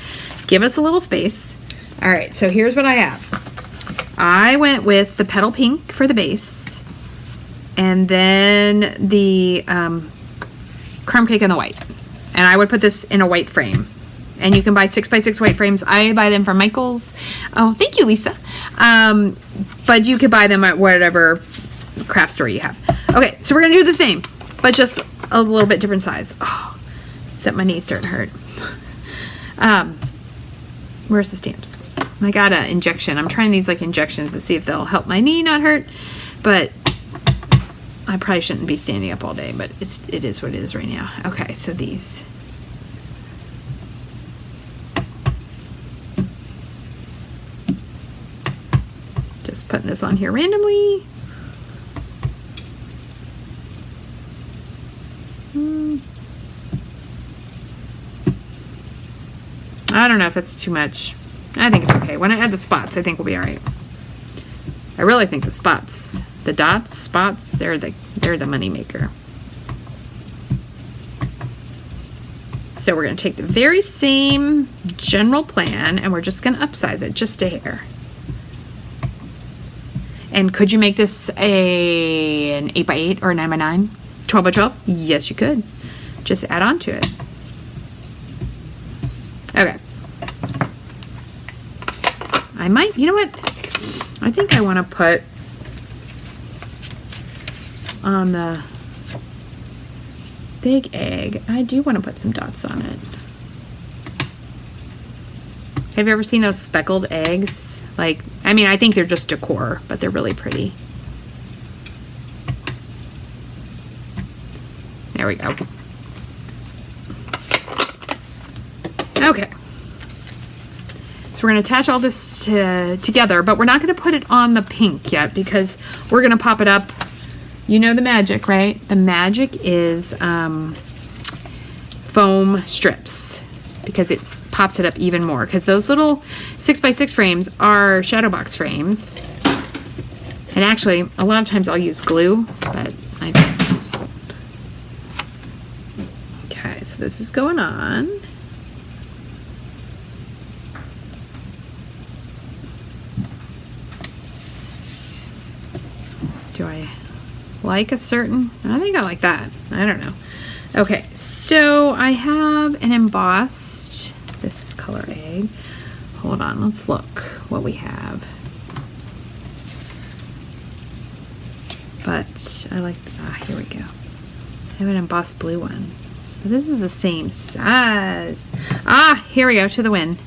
Give us a little space. All right, so here's what I have. I went with the petal pink for the base, and then the crumb cake in the white. And I would put this in a white frame. And you can buy 6x6 white frames. I buy them from Michael's. Oh, thank you, Lisa. But you could buy them at whatever craft store you have. Okay, so we're gonna do the same, but just a little bit different size. Oh, except my knees starting to hurt. Where's the stamps? I got an injection. I'm trying these like injections to see if they'll help my knee not hurt, but I probably shouldn't be standing up all day, but it is what it is right now. Okay, so these. Just putting this on here randomly. I don't know if it's too much. I think it's okay. When I add the spots, I think we'll be all right. I really think the spots, the dots, spots, they're the money maker. So we're going to take the very same general plan and we're just going to upsize it just a hair. And could you make this an 8x8 or a 9x9? 12x12? Yes, you could. Just add on to it. Okay. I might, you know what? I think I want to put on the big egg, I do want to put some dots on it. Have you ever seen those speckled eggs? Like, I mean, I think they're just decor, but they're really pretty. There we go. Okay. So we're going to attach all this together, but we're not going to put it on the pink yet because we're going to pop it up. You know the magic, right? The magic is foam strips because it pops it up even more. Because those little 6x6 frames are shadow box frames. And actually, a lot of times I'll use glue, but I just use it. Okay, so this is going on. Do I like a certain? I think I like that. I don't know. Okay, so I have an embossed, this is color egg. Hold on, let's look what we have. But I like, here we go. I have an embossed blue one. But this is the same size. Here we go, to the win.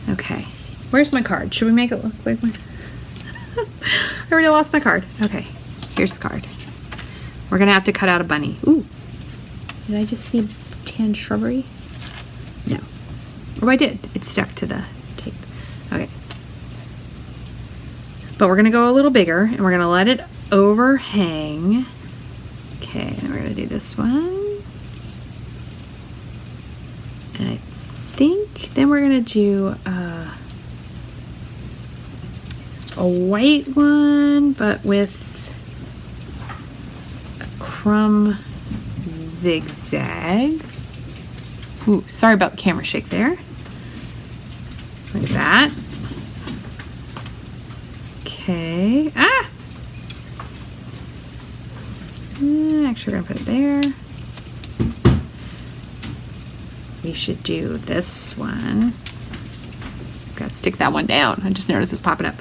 Okay, where's my card? Should we make it look like my, I already lost my card. Okay, here's the card. We're gonna have to cut out a bunny. Ooh, did I just see tan shrubbery? No. Oh, I did. It's stuck to the tape. Okay. But we're gonna go a little bigger and we're gonna let it overhang. Okay, and we're gonna do this one. And I think then we're gonna do a white one, but with a crumb zigzag. Ooh, sorry about the camera shake there. Like that. Okay. Ah! Actually, we're gonna put it there. We should do this one. Gotta stick that one down. I just noticed it's popping up.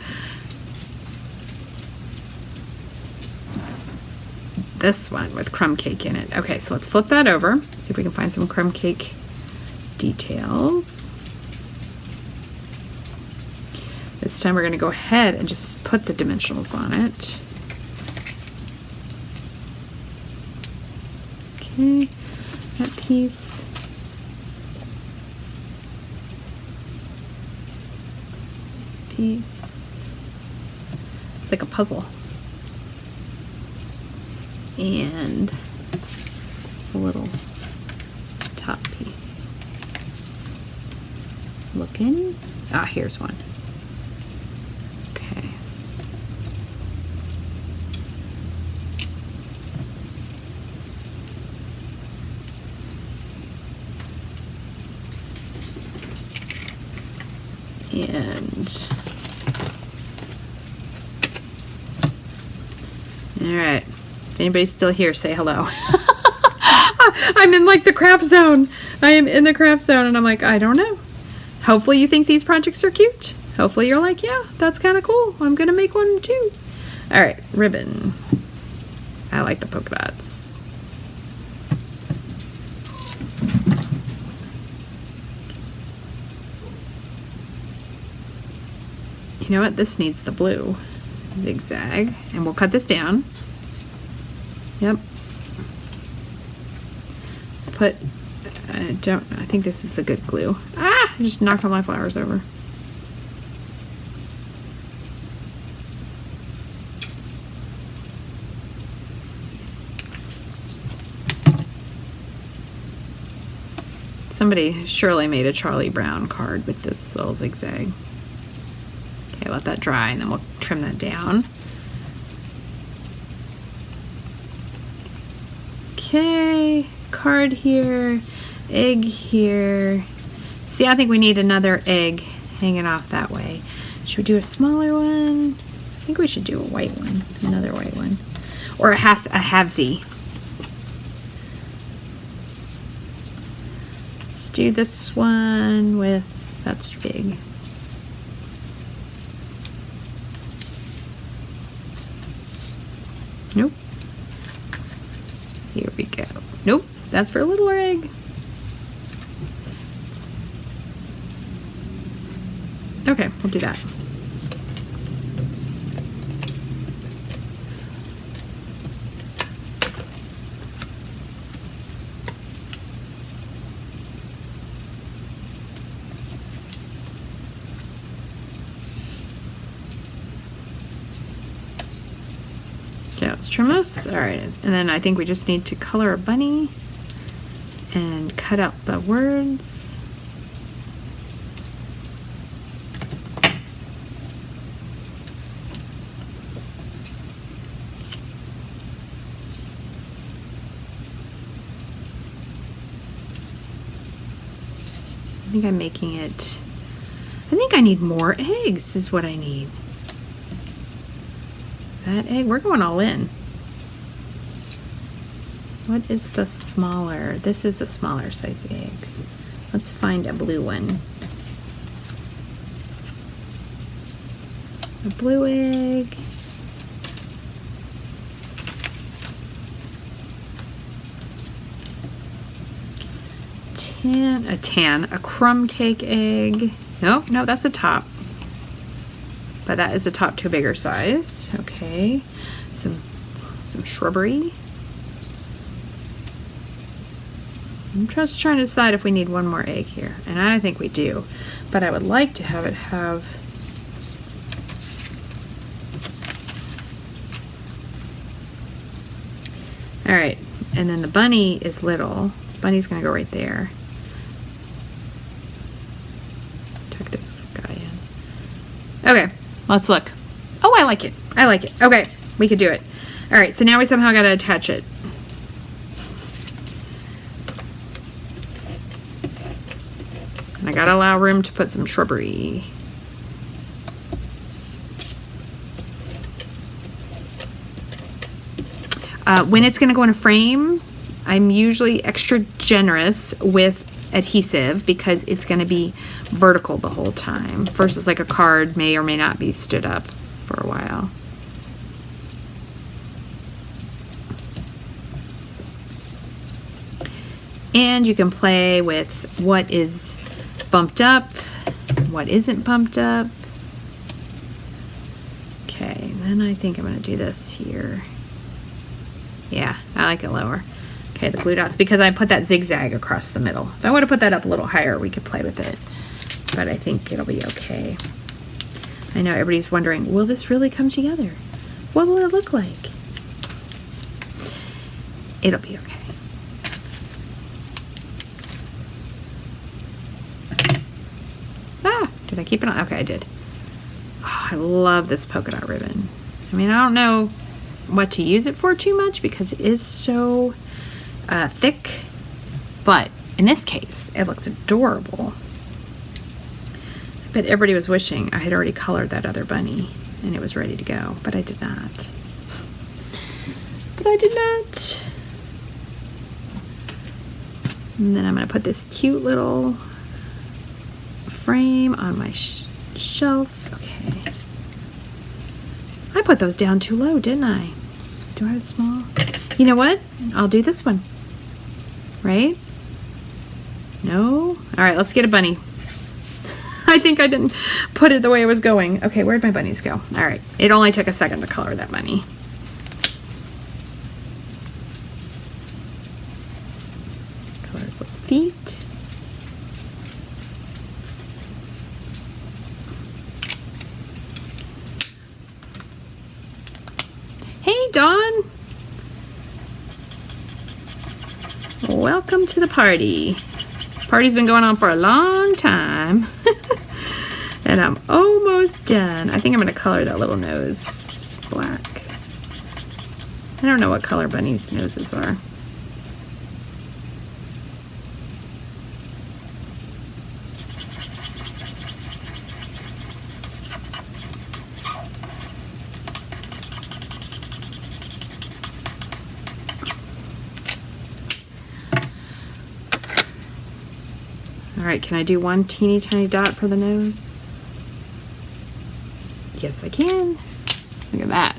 This one with crumb cake in it. Okay, so let's flip that over. See if we can find some crumb cake details. This time we're going to go ahead and just put the dimensionals on it. Okay, that piece. This piece. It's like a puzzle. And a little top piece. Looking. Ah, here's one. Okay. And all right. If anybody's still here, say hello. I'm in like the craft zone. I am in the craft zone and I'm like, I don't know. Hopefully you think these projects are cute. Hopefully you're like, yeah, that's kind of cool. I'm going to make one too. All right, ribbon. I like the polka dots. You know what? This needs the blue zigzag. And we'll cut this down. Yep. Let's put, I think this is the good glue. Ah, I just knocked all my flowers over. Somebody surely made a Charlie Brown card with this little zigzag. Okay, let that dry and then we'll trim that down. Okay, card here, egg here. See, I think we need another egg hanging off that way. Should we do a smaller one? I think we should do a white one, another white one. Or a halvesy. Let's do this one with, that's big. Nope. Here we go. Nope, that's for a littler egg. Okay, we'll do that. Okay, let's trim this. All right, and then I think we just need to color a bunny and cut out the words. I think I'm making it, I think I need more eggs is what I need. That egg, we're going all in. What is the smaller? This is the smaller size egg. Let's find a blue one. A blue egg. A crumb cake egg. No, that's a top. But that is a top to a bigger size. Okay, some shrubbery. I'm just trying to decide if we need one more egg here, and I think we do. But I would like to have it have all right, and then the bunny is little. Bunny's gonna go right there. Tuck this guy in. Okay. Let's look. Oh, I like it. I like it. Okay, we could do it. All right, so now we somehow got to attach it. And I got to allow room to put some shrubbery. When it's going to go in a frame, I'm usually extra generous with adhesive because it's going to be vertical the whole time versus like a card may or may not be stood up for a while. And you can play with what is bumped up, what isn't bumped up. Okay, then I think I'm going to do this here. Yeah, I like it lower. Okay, the glue dots, because I put that zigzag across the middle. If I would have put that up a little higher, we could play with it. But I think it'll be okay. I know everybody's wondering, will this really come together? What will it look like? It'll be okay. Ah, did I keep it on? Okay, I did. Oh, I love this polka dot ribbon. I mean, I don't know what to use it for too much because it is so thick, but in this case, it looks adorable. But everybody was wishing I had already colored that other bunny and it was ready to go, but I did not. But I did not. And then I'm going to put this cute little frame on my shelf. Okay. I put those down too low, didn't I? Do I have small? You know what? I'll do this one. Right? No? All right, let's get a bunny. I think I didn't put it the way it was going. Okay, where'd my bunnies go? All right, it only took a second to color that bunny. Color his little feet. Hey, Dawn. Welcome to the party. Party's been going on for a long time. And I'm almost done. I think I'm going to color that little nose black. I don't know what color bunnies' noses are. All right, can I do one teeny tiny dot for the nose? Yes, I can. Look at that.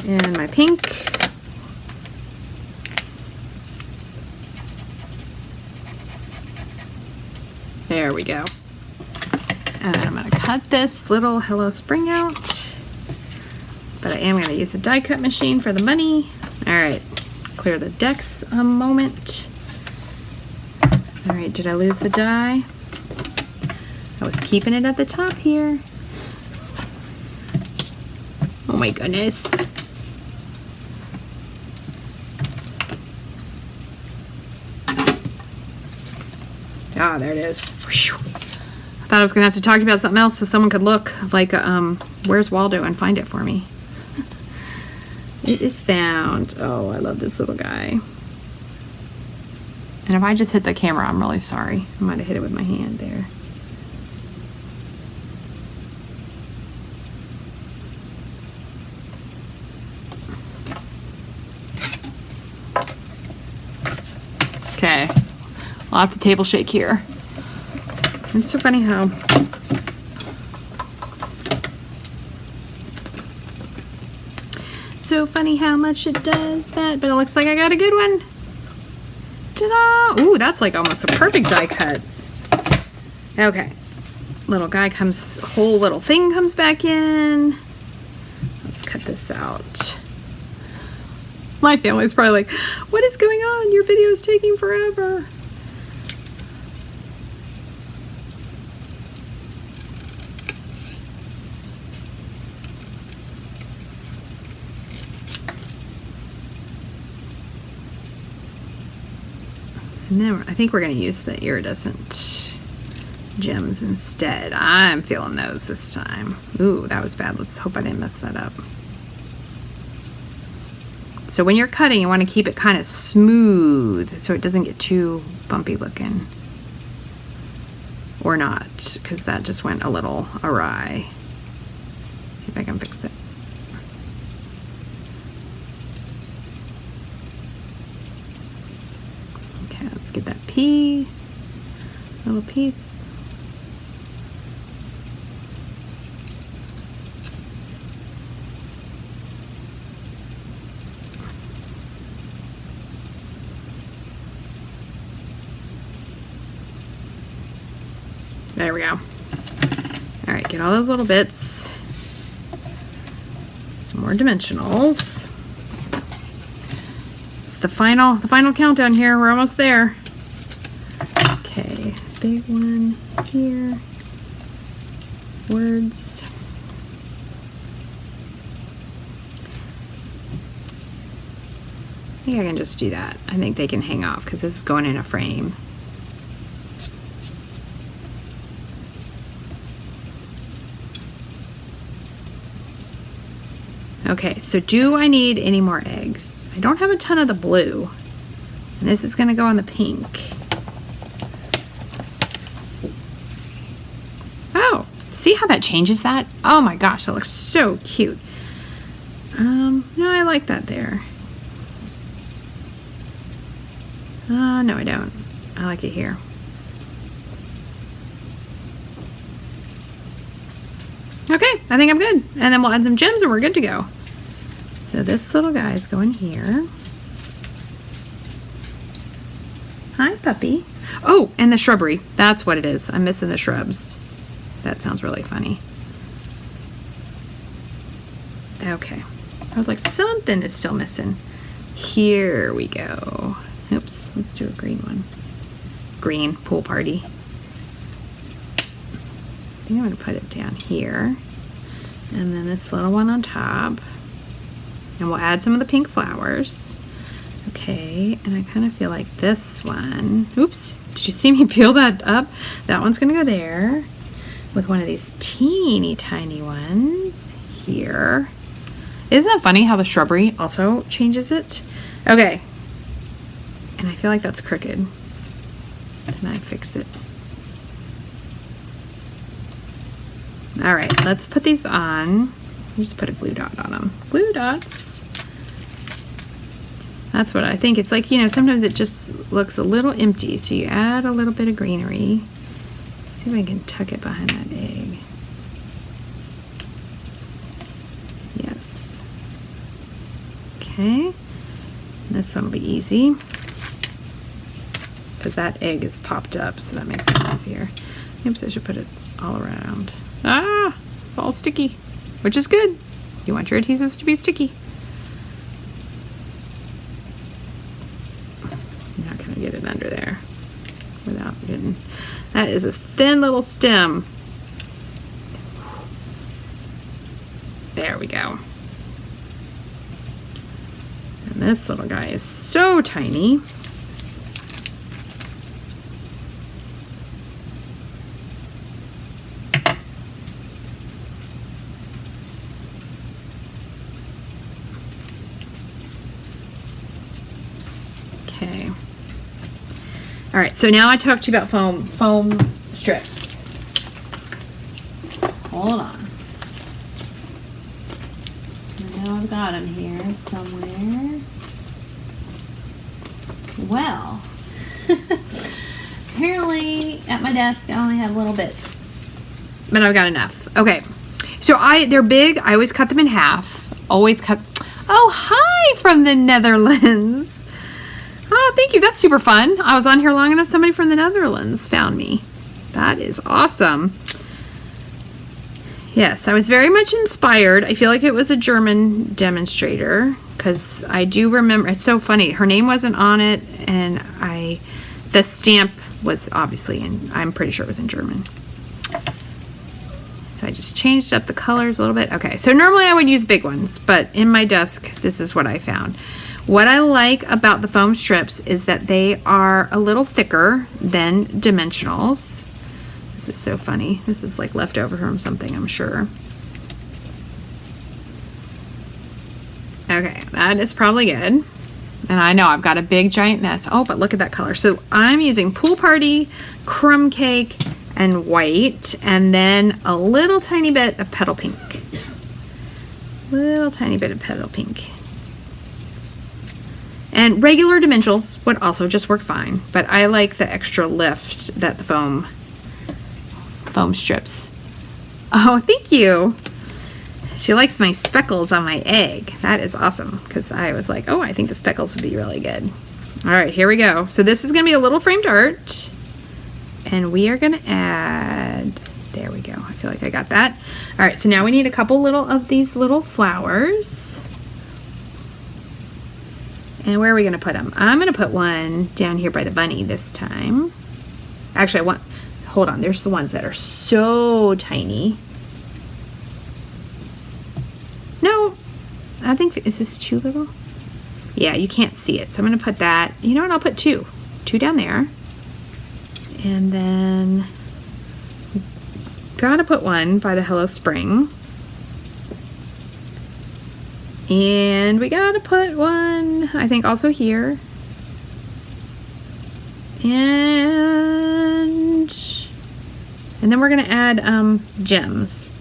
And my pink. There we go. And then I'm going to cut this little Hello Spring out. But I am going to use the die cut machine for the bunny. All right, clear the decks a moment. All right, did I lose the die? I was keeping it at the top here. Oh my goodness. Ah, there it is. Whew. I thought I was gonna have to talk about something else so someone could look like, where's Waldo and find it for me. It is found. Oh, I love this little guy. And if I just hit the camera, I'm really sorry. I might have hit it with my hand there. Okay, lots of table shake here. It's so funny how much it does that, but it looks like I got a good one. Ta-da! Ooh, that's like almost a perfect die cut. Okay, little guy comes, whole little thing comes back in. Let's cut this out. My family's probably like, what is going on? Your video is taking forever. And then I think we're going to use the iridescent gems instead. I'm feeling those this time. Ooh, that was bad. Let's hope I didn't mess that up. So when you're cutting, you want to keep it kind of smooth so it doesn't get too bumpy looking. Or not, because that just went a little awry. See if I can fix it. Okay, let's get that little piece. There we go. All right, get all those little bits. Some more dimensionals. It's the final countdown here. We're almost there. Okay, big one here. Words. I think I can just do that. I think they can hang off because this is going in a frame. Okay, so do I need any more eggs? I don't have a ton of the blue. And this is going to go on the pink. Oh, see how that changes that? Oh my gosh, that looks so cute. No, I like that there. No, I don't. I like it here. Okay, I think I'm good. And then we'll add some gems and we're good to go. So this little guy's going here. Hi, puppy. Oh, and the shrubbery. That's what it is. I'm missing the shrubs. That sounds really funny. Okay. I was like, something is still missing. Here we go. Oops, let's do a green one. Green, pool party. I think I'm going to put it down here. And then this little one on top. And we'll add some of the pink flowers. Okay, and I kind of feel like this one. Oops, did you see me peel that up? That one's going to go there. With one of these teeny tiny ones here. Isn't that funny how the shrubbery also changes it? Okay. And I feel like that's crooked. Can I fix it? All right, let's put these on. Just put a glue dot on them. Glue dots. That's what I think. It's like, you know, sometimes it just looks a little empty, so you add a little bit of greenery. See if I can tuck it behind that egg. Yes. Okay. This one will be easy because that egg is popped up, so that makes it easier. Oops, I should put it all around. Ah, it's all sticky, which is good. You want your adhesives to be sticky. I'm not gonna get it under there without getting, that is a thin little stem. There we go. And this little guy is so tiny. Okay. All right, so now I talked to you about foam strips. Hold on. I know I've got them here somewhere. Well, apparently at my desk I only have little bits, but I've got enough. Okay, so they're big. I always cut them in half. Always cut. Oh, hi from the Netherlands. Oh, thank you. That's super fun. I was on here long enough. Somebody from the Netherlands found me. That is awesome. Yes, I was very much inspired. I feel like it was a German demonstrator because I do remember. It's so funny. Her name wasn't on it, and the stamp was obviously in. I'm pretty sure it was in German. So I just changed up the colors a little bit. Okay, so normally I would use big ones, but in my desk, this is what I found. What I like about the foam strips is that they are a little thicker than dimensionals. This is so funny. This is like left over from something, I'm sure. Okay, that is probably good. And I know I've got a big giant mess. Oh, but look at that color. So I'm using Pool Party, Crumb Cake, and white, and then a little tiny bit of Petal Pink. Little tiny bit of Petal Pink. And regular dimensionals would also just work fine, but I like the extra lift that the foam strips. Oh, thank you. She likes my speckles on my egg. That is awesome, because I was like, oh, I think the speckles would be really good. All right, here we go. So this is going to be a little framed art, and we are going to add, there we go. I feel like I got that. All right, so now we need a couple little of these little flowers. And where are we going to put them? I'm going to put one down here by the bunny this time. Actually, hold on, there's the ones that are so tiny. No, I think, is this too little? Yeah, you can't see it, so I'm going to put that. You know what, I'll put two down there. And then, gotta put one by the Hello Spring. And we gotta put one, I think, also here. And then we're gonna add gems.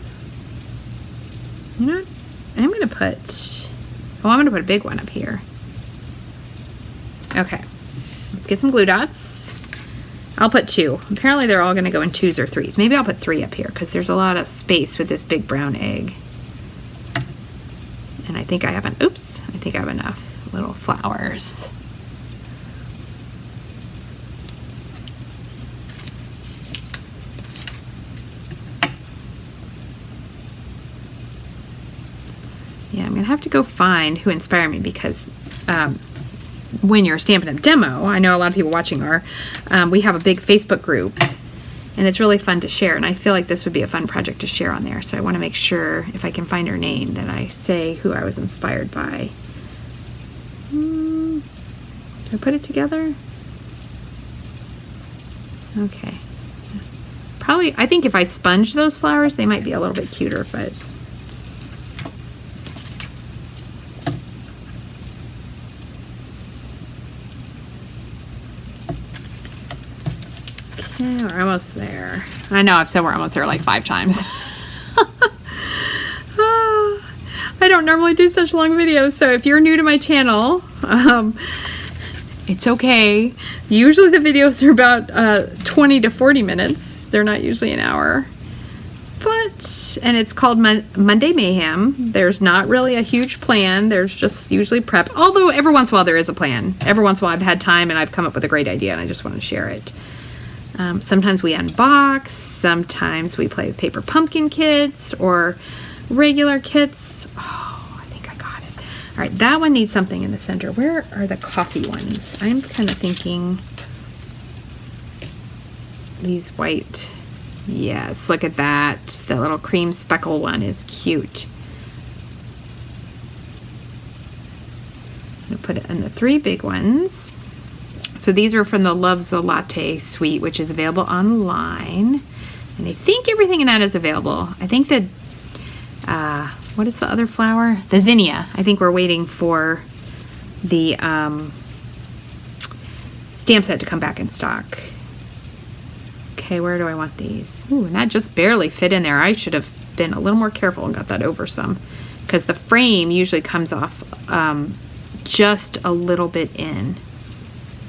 You know what? I'm gonna put a big one up here. Okay, let's get some glue dots. I'll put 2. Apparently they're all gonna go in 2s or 3s. Maybe I'll put 3 up here because there's a lot of space with this big brown egg. And I think I have enough little flowers. Yeah, I'm gonna have to go find who inspired me, because when you're Stampin' Up! Demo, I know a lot of people watching are, we have a big Facebook group, and it's really fun to share, and I feel like this would be a fun project to share on there, so I want to make sure, if I can find her name, that I say who I was inspired by. Did I put it together? Okay. Probably, I think if I sponge those flowers, they might be a little bit cuter, but... Okay, we're almost there. I know I've said we're almost there like 5 times. I don't normally do such long videos, so if you're new to my channel, it's okay. Usually the videos are about 20 to 40 minutes. They're not usually an hour. And it's called Monday Mayhem. There's not really a huge plan. There's just usually prep. Although every once in a while there is a plan. Every once in a while I've had time and I've come up with a great idea and I just want to share it. Sometimes we unbox. Sometimes we play with paper pumpkin kits or regular kits. Oh, I think I got it. All right, that one needs something in the center. Where are the coffee ones? I'm kind of thinking these white. Yes, look at that. The little cream speckle one is cute. I'm going to put it in the 3 big ones. So these are from the Love's a Latte suite, which is available online. And I think everything in that is available. I think that, what is the other flower? The zinnia. I think we're waiting for the stamp set to come back in stock. Okay, where do I want these? Ooh, and that just barely fit in there. I should have been a little more careful and got that over some, because the frame usually comes off just a little bit in.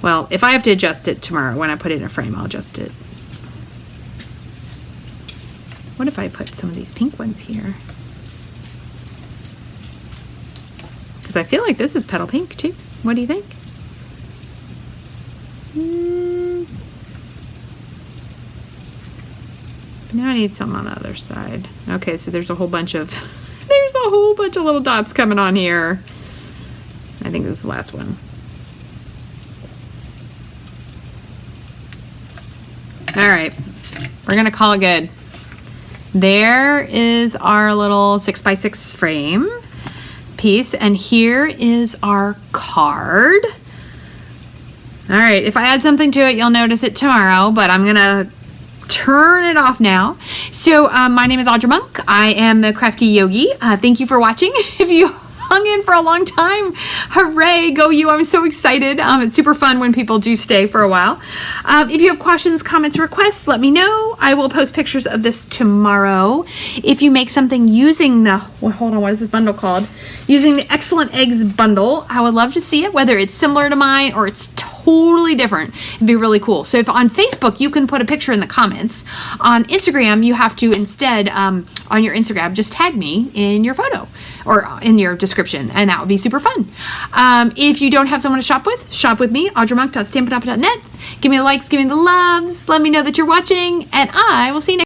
Well, if I have to adjust it tomorrow when I put it in a frame, I'll adjust it. What if I put some of these pink ones here? Because I feel like this is petal pink too. What do you think? Now I need some on the other side. Okay, so there's a whole bunch of little dots coming on here. I think this is the last one. All right, we're gonna call it good. There is our little 6x6 frame piece, and here is our card. All right, if I add something to it, you'll notice it tomorrow, but I'm gonna turn it off now. So my name is Audra Monk. I am the Crafty Yogi. Thank you for watching. If you hung in for a long time, hooray, go you. I'm so excited. It's super fun when people do stay for a while. If you have questions, comments, requests, let me know. I will post pictures of this tomorrow. If you make something using the, well, hold on, what is this bundle called? Using the Excellent Eggs bundle, I would love to see it, whether it's similar to mine or it's totally different. It'd be really cool. So if on Facebook, you can put a picture in the comments. On Instagram, you have to instead, on your Instagram, just tag me in your photo or in your description, and that would be super fun. If you don't have someone to shop with me, audrmonk.stampinup.net. Give me the likes, give me the loves, let me know that you're watching, and I will see you next time.